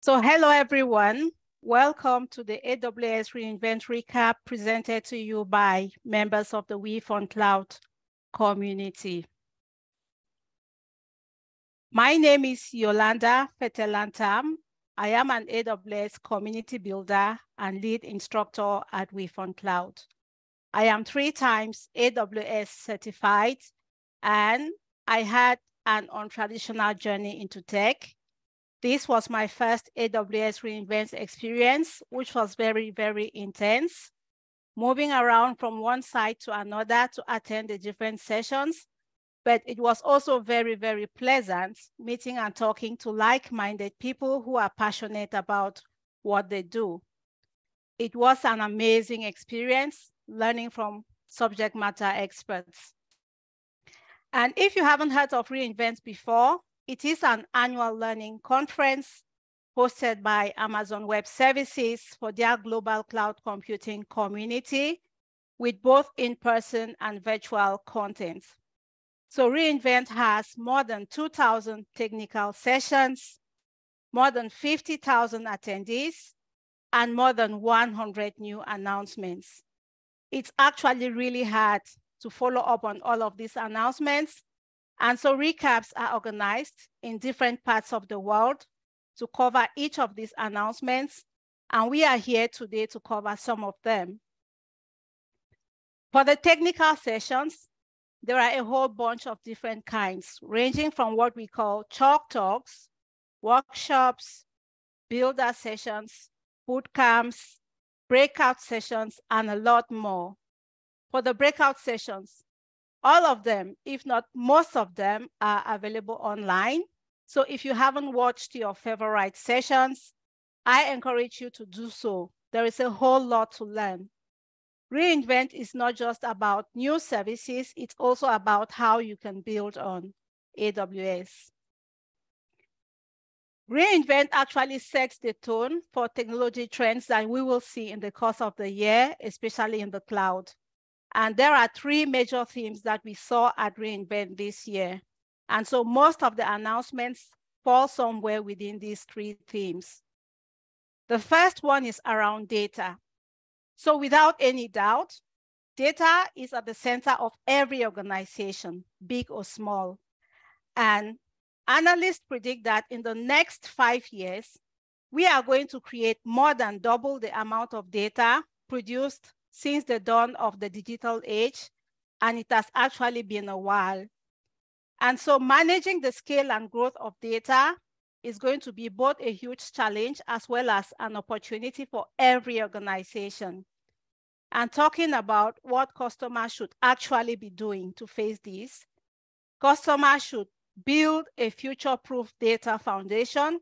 So hello, everyone. Welcome to the AWS reInvent recap presented to you by members of the WirfonCloud community. My name is Yolanda Fetela Ntam. I am an AWS community builder and lead instructor at WirfonCloud. I am 3 times AWS certified, and I had an untraditional journey into tech. This was my first AWS reInvent experience, which was very, very intense, moving around from one site to another to attend the different sessions. But it was also very, very pleasant meeting and talking to like-minded people who are passionate about what they do. It was an amazing experience learning from subject matter experts. And if you haven't heard of reInvent before, it is an annual learning conference hosted by Amazon Web Services for their global cloud computing community with both in-person and virtual content. So reInvent has more than 2,000 technical sessions, more than 50,000 attendees, and more than 100 new announcements. It's actually really hard to follow up on all of these announcements. And so recaps are organized in different parts of the world to cover each of these announcements. And we are here today to cover some of them. For the technical sessions, there are a whole bunch of different kinds, ranging from what we call chalk talks, workshops, builder sessions, boot camps, breakout sessions, and a lot more. For the breakout sessions, all of them, if not most of them, are available online. So if you haven't watched your favorite sessions, I encourage you to do so. There is a whole lot to learn. reInvent is not just about new services, it's also about how you can build on AWS. reInvent actually sets the tone for technology trends that we will see in the course of the year, especially in the cloud. And there are 3 major themes that we saw at reInvent this year. And so most of the announcements fall somewhere within these 3 themes. The first one is around data. So without any doubt, data is at the center of every organization, big or small. And analysts predict that in the next 5 years, we are going to create more than double the amount of data produced since the dawn of the digital age, and it has actually been a while. And so managing the scale and growth of data is going to be both a huge challenge as well as an opportunity for every organization. And talking about what customers should actually be doing to face this, customers should build a future-proof data foundation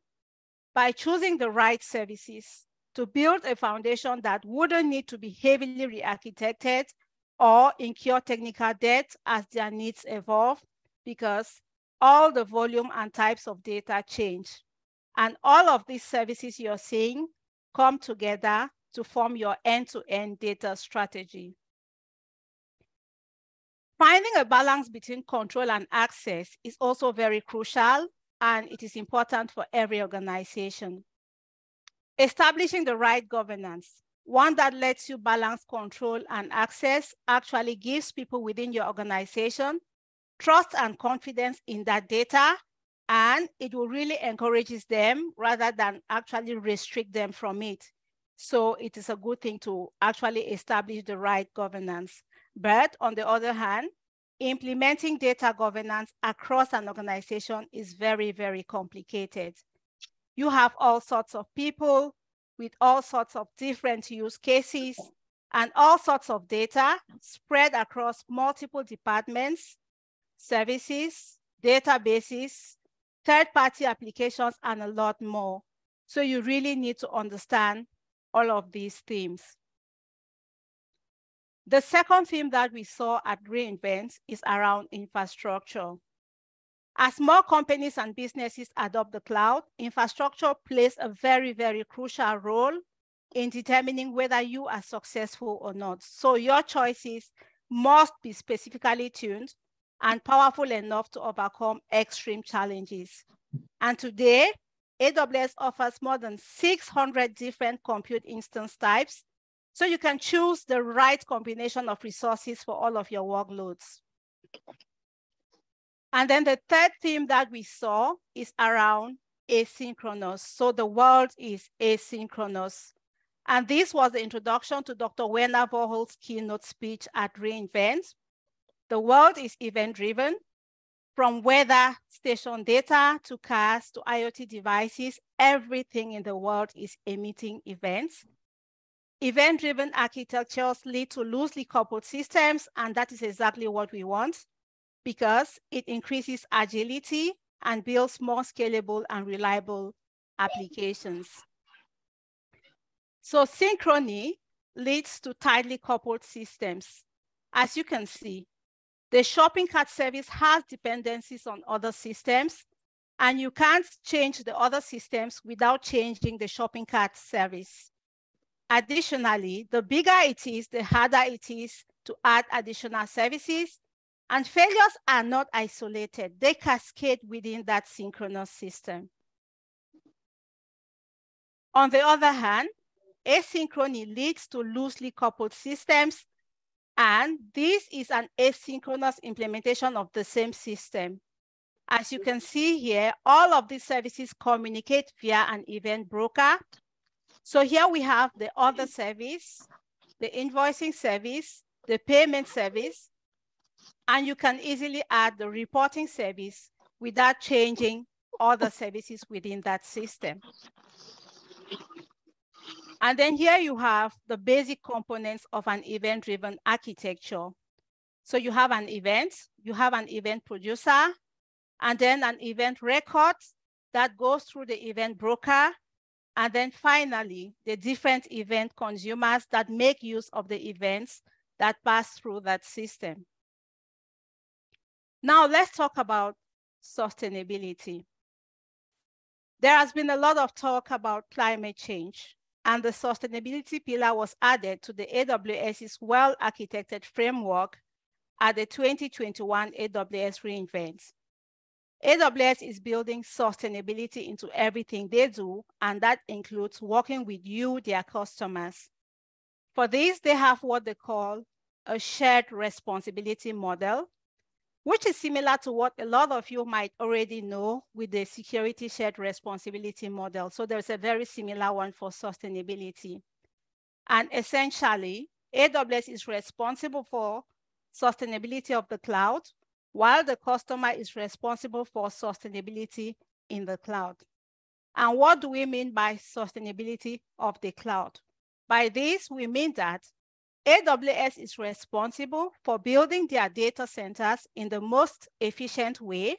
by choosing the right services to build a foundation that wouldn't need to be heavily re-architected or incur technical debt as their needs evolve, because all the volume and types of data change. And all of these services you're seeing come together to form your end-to-end data strategy. Finding a balance between control and access is also very crucial, and it is important for every organization. Establishing the right governance, one that lets you balance control and access, actually gives people within your organization trust and confidence in that data, and it will really encourage them rather than actually restrict them from it. So it is a good thing to actually establish the right governance. But on the other hand, implementing data governance across an organization is very, very complicated. You have all sorts of people with all sorts of different use cases and all sorts of data spread across multiple departments, services, databases, third-party applications, and a lot more. So you really need to understand all of these themes. The second theme that we saw at reInvent is around infrastructure. As more companies and businesses adopt the cloud, infrastructure plays a very, very crucial role in determining whether you are successful or not. So your choices must be specifically tuned and powerful enough to overcome extreme challenges. And today, AWS offers more than 600 different compute instance types, so you can choose the right combination of resources for all of your workloads. And then the third theme that we saw is around asynchronous. So the world is asynchronous. And this was the introduction to Dr. Werner Vorholz's keynote speech at re:Invent. The world is event-driven. From weather station data to cars to IoT devices, everything in the world is emitting events. Event-driven architectures lead to loosely coupled systems, and that is exactly what we want because it increases agility and builds more scalable and reliable applications. So synchrony leads to tightly coupled systems. As you can see, the shopping cart service has dependencies on other systems, and you can't change the other systems without changing the shopping cart service. Additionally, the bigger it is, the harder it is to add additional services, and failures are not isolated. They cascade within that synchronous system. On the other hand, asynchrony leads to loosely coupled systems, and this is an asynchronous implementation of the same system. As you can see here, all of these services communicate via an event broker. So here we have the order service, the invoicing service, the payment service, and you can easily add the reporting service without changing other services within that system. And then here you have the basic components of an event-driven architecture. So you have an event producer, and then an event record that goes through the event broker, and then finally, the different event consumers that make use of the events that pass through that system. Now let's talk about sustainability. There has been a lot of talk about climate change, and the sustainability pillar was added to the AWS's well-architected framework at the 2021 AWS re:Invent. AWS is building sustainability into everything they do, and that includes working with you, their customers. For this, they have what they call a shared responsibility model, which is similar to what a lot of you might already know with the security shared responsibility model. So there's a very similar one for sustainability. And essentially, AWS is responsible for sustainability of the cloud, while the customer is responsible for sustainability in the cloud. And what do we mean by sustainability of the cloud? By this, we mean that AWS is responsible for building their data centers in the most efficient way.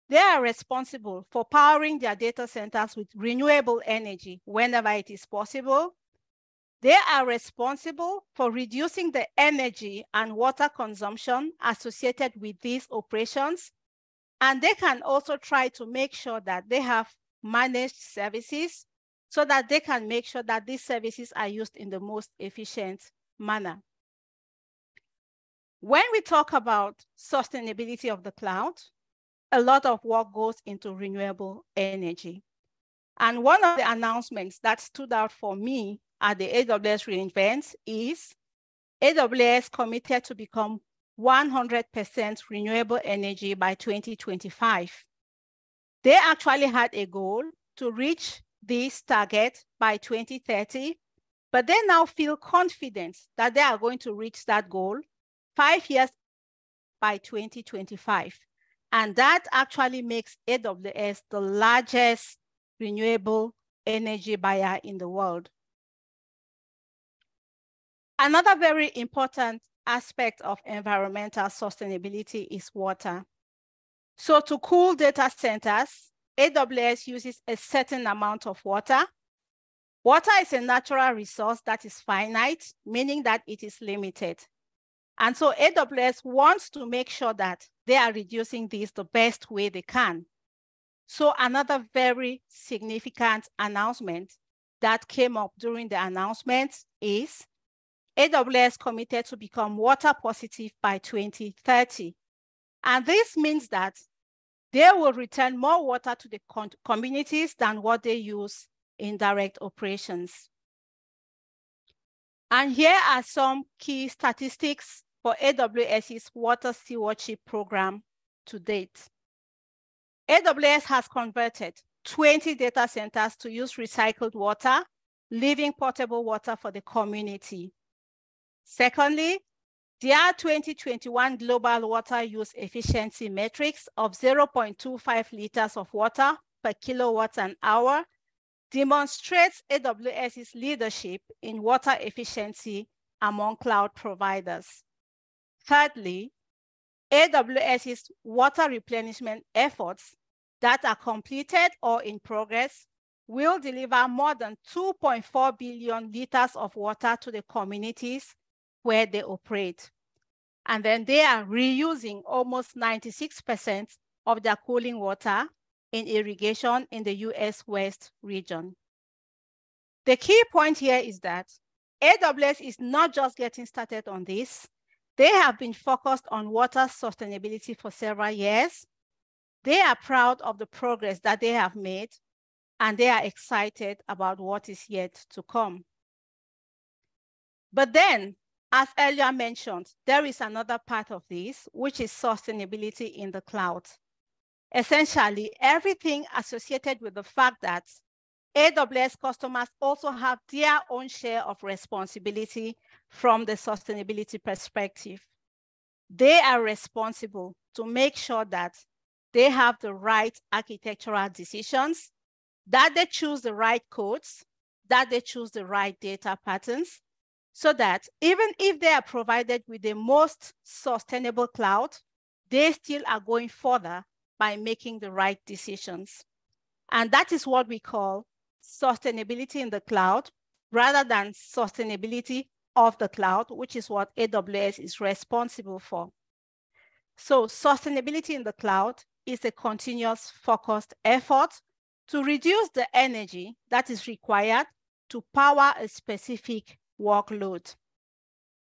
They are responsible for powering their data centers with renewable energy whenever it is possible. They are responsible for reducing the energy and water consumption associated with these operations. And they can also try to make sure that they have managed services so that they can make sure that these services are used in the most efficient manner. When we talk about sustainability of the cloud, a lot of work goes into renewable energy. And one of the announcements that stood out for me at the AWS re:Invent is AWS committed to become 100% renewable energy by 2025. They actually had a goal to reach this target by 2030, but they now feel confident that they are going to reach that goal 5 years by 2025. And that actually makes AWS the largest renewable energy buyer in the world. Another very important aspect of environmental sustainability is water. So to cool data centers, AWS uses a certain amount of water. Water is a natural resource that is finite, meaning that it is limited. And so AWS wants to make sure that they are reducing this the best way they can. So another very significant announcement that came up during the announcement is AWS committed to become water positive by 2030. And this means that they will return more water to the communities than what they use in direct operations. And here are some key statistics for AWS's water stewardship program to date. AWS has converted 20 data centers to use recycled water, leaving potable water for the community. Secondly, their 2021 global water use efficiency metrics of 0.25 liters of water per kilowatt an hour demonstrates AWS's leadership in water efficiency among cloud providers. Thirdly, AWS's water replenishment efforts that are completed or in progress will deliver more than 2.4 billion liters of water to the communities where they operate. And then they are reusing almost 96% of their cooling water in irrigation in the US West region. The key point here is that AWS is not just getting started on this. They have been focused on water sustainability for several years. They are proud of the progress that they have made, and they are excited about what is yet to come. But then, as earlier mentioned, there is another part of this, which is sustainability in the cloud. Essentially, everything associated with the fact that AWS customers also have their own share of responsibility from the sustainability perspective. They are responsible to make sure that they have the right architectural decisions, that they choose the right codes, that they choose the right data patterns, so that even if they are provided with the most sustainable cloud, they still are going further by making the right decisions. And that is what we call sustainability in the cloud, rather than sustainability of the cloud, which is what AWS is responsible for. So sustainability in the cloud is a continuous focused effort to reduce the energy that is required to power a specific workload.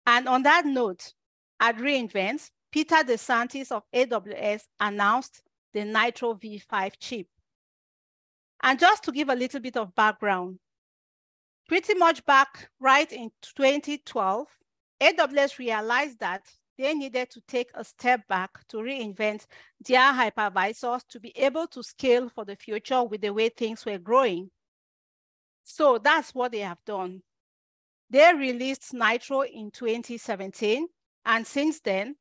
And on that note, at re:Invent, Peter DeSantis of AWS announced the Nitro V5 chip. And just to give a little bit of background, pretty much back right in 2012, AWS realized that they needed to take a step back to reinvent their hypervisors to be able to scale for the future with the way things were growing. So that's what they have done. They released Nitro in 2017, and since then,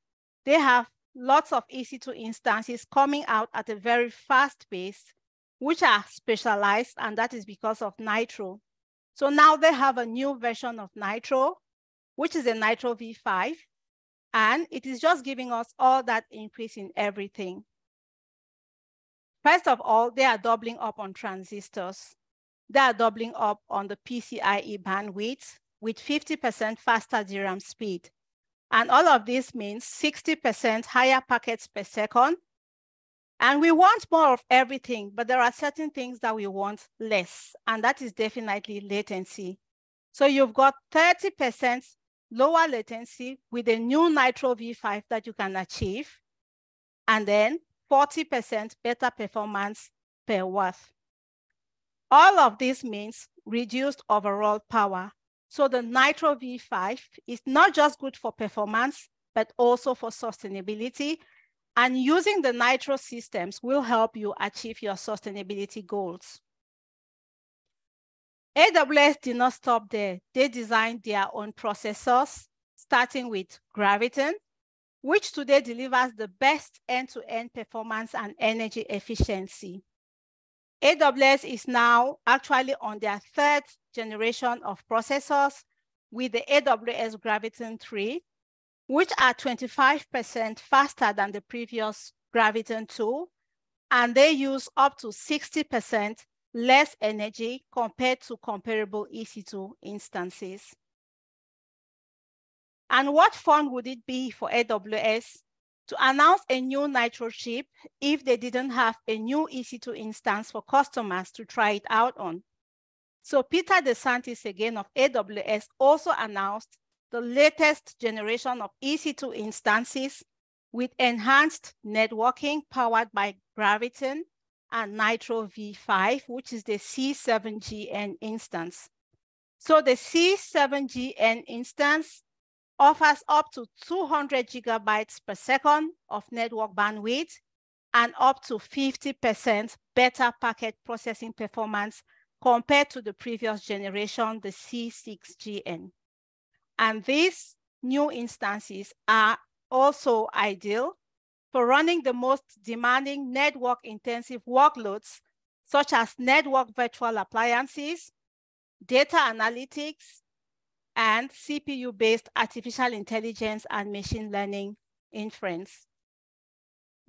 they have lots of EC2 instances coming out at a very fast pace, which are specialized, and that is because of Nitro. So now they have a new version of Nitro, which is a Nitro V5, and it is just giving us all that increase in everything. First of all, they are doubling up on transistors. They are doubling up on the PCIe bandwidth with 50% faster DRAM speed. And all of this means 60% higher packets per second. And we want more of everything, but there are certain things that we want less, and that is definitely latency. So you've got 30% lower latency with the new Nitro V5 that you can achieve, and then 40% better performance per watt. All of this means reduced overall power. So the Nitro V5 is not just good for performance, but also for sustainability. And using the Nitro systems will help you achieve your sustainability goals. AWS did not stop there. They designed their own processors, starting with Graviton, which today delivers the best end-to-end performance and energy efficiency. AWS is now actually on their third generation of processors with the AWS Graviton 3, which are 25% faster than the previous Graviton 2, and they use up to 60% less energy compared to comparable EC2 instances. And what fun would it be for AWS to announce a new Nitro chip if they didn't have a new EC2 instance for customers to try it out on? So Peter DeSantis, again of AWS, also announced the latest generation of EC2 instances with enhanced networking powered by Graviton and Nitro v5, which is the C7GN instance. So the C7GN instance offers up to 200 gigabytes per second of network bandwidth and up to 50% better packet processing performance compared to the previous generation, the C6GN. And these new instances are also ideal for running the most demanding network-intensive workloads, such as network virtual appliances, data analytics, and CPU-based artificial intelligence and machine learning inference.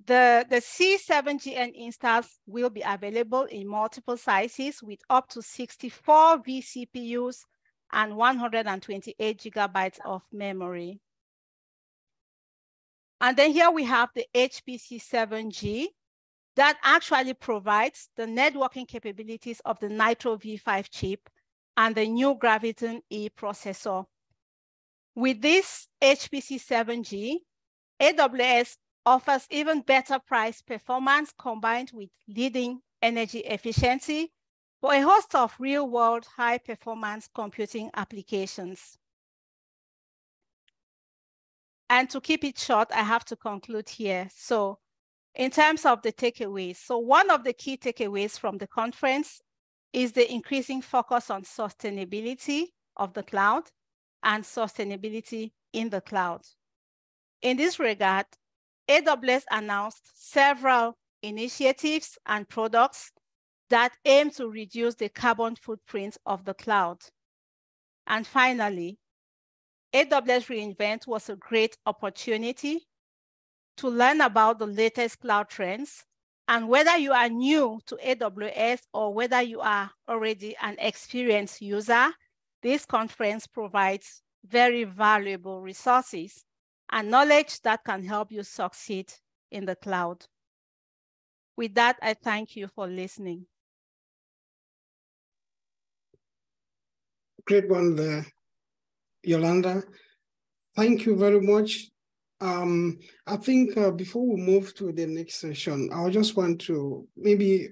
The C7GN instance will be available in multiple sizes with up to 64 vCPUs and 128 gigabytes of memory. And then here we have the HPC 7G that actually provides the networking capabilities of the Nitro v5 chip and the new Graviton E processor. With this HPC 7G, AWS offers even better price performance combined with leading energy efficiency for a host of real-world high-performance computing applications. And to keep it short, I have to conclude here. So in terms of the takeaways, so one of the key takeaways from the conference is the increasing focus on sustainability of the cloud and sustainability in the cloud. In this regard, AWS announced several initiatives and products that aim to reduce the carbon footprint of the cloud. And finally, AWS reInvent was a great opportunity to learn about the latest cloud trends, and whether you are new to AWS or whether you are already an experienced user, this conference provides very valuable resources and knowledge that can help you succeed in the cloud. With that, I thank you for listening. Great one there, Yolanda. Thank you very much. I think before we move to the next session, I just want to maybe,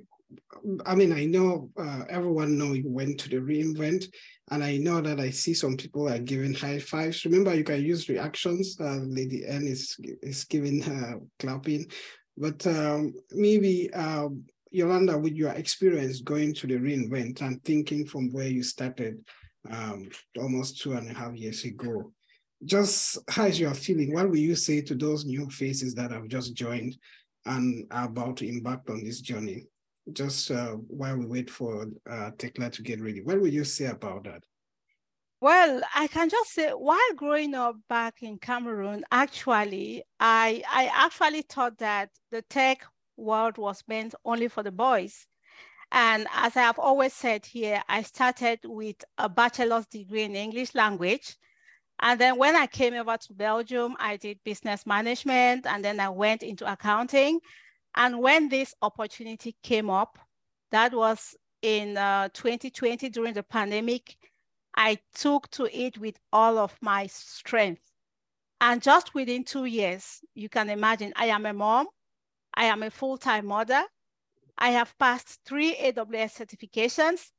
I know everyone knows you went to the reInvent, and I know that I see some people are giving high fives. Remember, you can use reactions. Lady N is giving her clapping. But maybe, Yolanda, with your experience going to the reInvent and thinking from where you started almost 2.5 years ago, just how is your feeling? What will you say to those new faces that have just joined and are about to embark on this journey? Just while we wait for Fetela to get ready, what will you say about that? Well, I can just say, while growing up back in Cameroon, actually, I actually thought that the tech world was meant only for the boys. And as I have always said here, I started with a bachelor's degree in English language. And then when I came over to Belgium, I did business management, and then I went into accounting. And when this opportunity came up, that was in 2020 during the pandemic, I took to it with all of my strength. And just within 2 years, you can imagine, I am a mom, I am a full-time mother, I have passed 3 AWS certifications,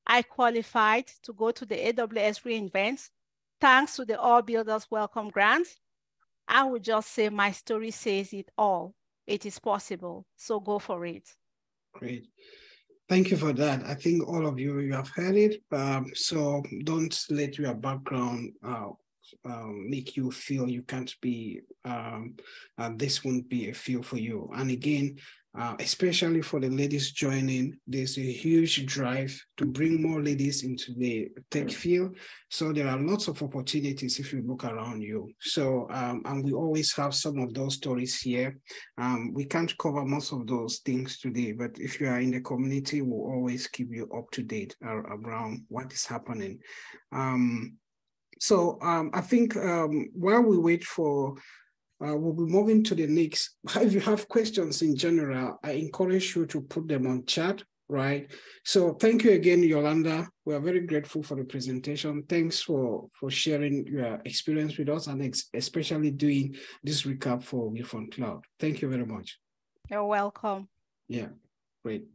I qualified to go to the AWS reInvent, thanks to the All Builders Welcome Grant. I would just say my story says it all. It is possible, so go for it. Great. Thank you for that. I think all of you have heard it. So don't let your background make you feel you can't be, this won't be a field for you. And again, especially for the ladies joining, there's a huge drive to bring more ladies into the tech field. So there are lots of opportunities if you look around you. So, and we always have some of those stories here. We can't cover most of those things today, but if you are in the community, we'll always keep you up to date around what is happening. So I think while we wait for, we'll be moving to the next. If you have questions in general, I encourage you to put them on chat. right? So thank you again, Yolanda. We are very grateful for the presentation. Thanks for sharing your experience with us and especially doing this recap for WirfonCloud. Thank you very much. You're welcome. Yeah, great.